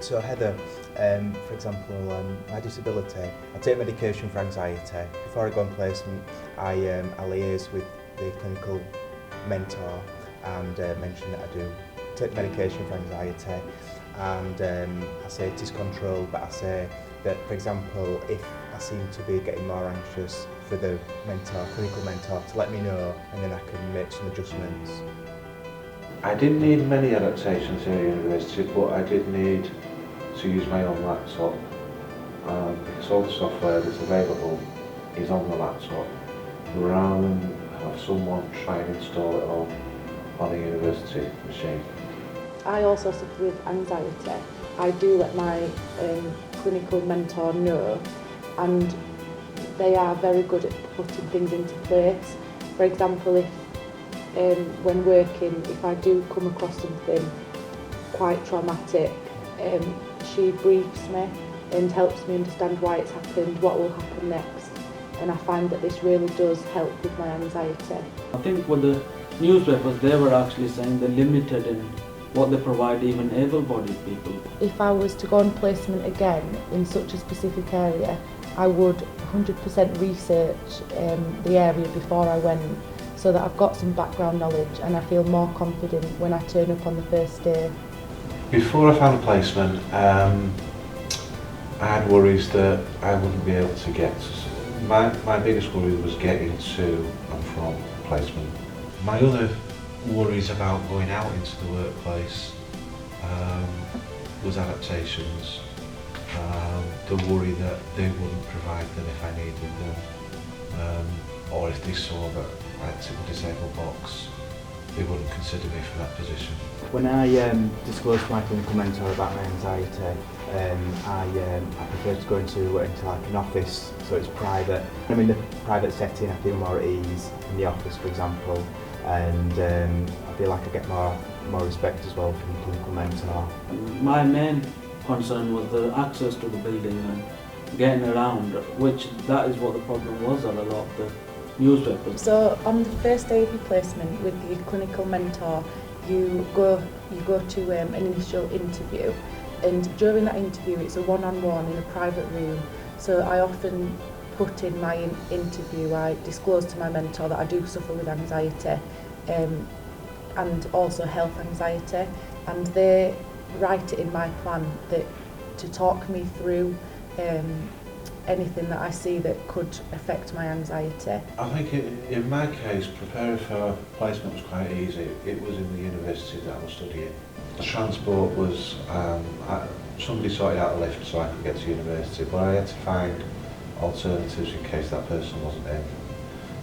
So Heather, for example, my disability, I take medication for anxiety. Before I go on placement, I liaise with the clinical mentor and mention that I do take medication for anxiety, and I say it is controlled, but I say that, for example, if I seem to be getting more anxious, for the clinical mentor to let me know, and then I can make some adjustments. I didn't need many adaptations here at university, but I did need to use my own laptop, because all the software that's available is on the laptop, rather than have someone try and install it on a university machine. I also suffer with anxiety. I do let my clinical mentor know, and they are very good at putting things into place. For example, if when working, if I do come across something quite traumatic, she briefs me and helps me understand why it's happened, what will happen next, and I find that this really does help with my anxiety. I think with the newspapers, they were actually saying they're limited in what they provide even able-bodied people. If I was to go on placement again in such a specific area, I would 100% research the area before I went, so that I've got some background knowledge and I feel more confident when I turn up on the first day. Before I found a placement, I had worries that I wouldn't be able to get. My biggest worry was getting to and from placement. My other worries about going out into the workplace was adaptations. The worry that they wouldn't provide them if I needed them, or if they saw that I ticked the disabled box, they wouldn't consider me for that position. When I disclose to my clinical mentor about my anxiety, I prefer to go into like an office, so it's private. I'm in the private setting, I feel more at ease in the office, for example, and I feel like I get more respect as well from the clinical mentor. My main concern was the access to the building and getting around, which that is what the problem was on a lot of the newspapers. So on the first day of your placement with your clinical mentor, you go to an initial interview, and during that interview it's a one-on-one in a private room. So I often put in my interview, I disclose to my mentor that I do suffer with anxiety and also health anxiety, and they write it in my plan that to talk me through anything that I see that could affect my anxiety. I think in my case, preparing for placement was quite easy. It was in the university that I was studying. The transport was, somebody sorted out a lift so I could get to university, but I had to find alternatives in case that person wasn't in.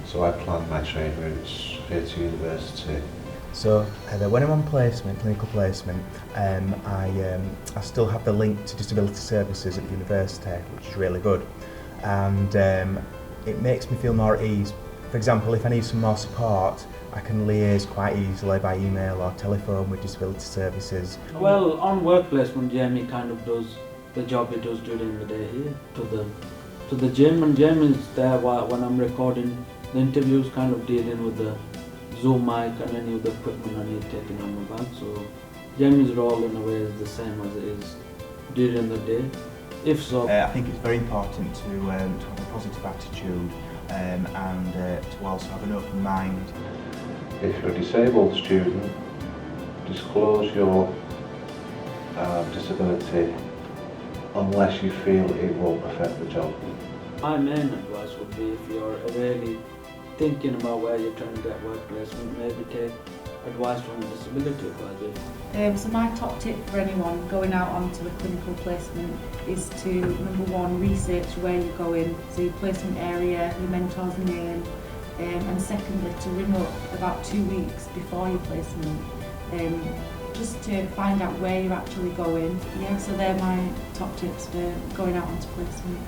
So I planned my train routes here to university. So when I'm on placement, clinical placement, I still have the link to disability services at the university, which is really good, and it makes me feel more at ease. For example, if I need some more support, I can liaise quite easily by email or telephone with disability services. Well, on work placement, Jamie kind of does the job he does during the day here to the gym, and Jamie's there when I'm recording the interviews, kind of dealing with the Zoom mic and any of the equipment I need taken on my back. So Jamie's role in a way is the same as it is during the day. If so, I think it's very important to have a positive attitude and to also have an open mind. If you're a disabled student, disclose your disability unless you feel it won't affect the job. my main advice would be, if you're really thinking about where you're trying to get work placement, maybe take advice from a disability advisor. So my top tip for anyone going out onto a clinical placement is to, number one, research where you're going, so your placement area, your mentor's name, and secondly, to ring up about 2 weeks before your placement, just to find out where you're actually going. Yeah, so they're my top tips for going out onto placement.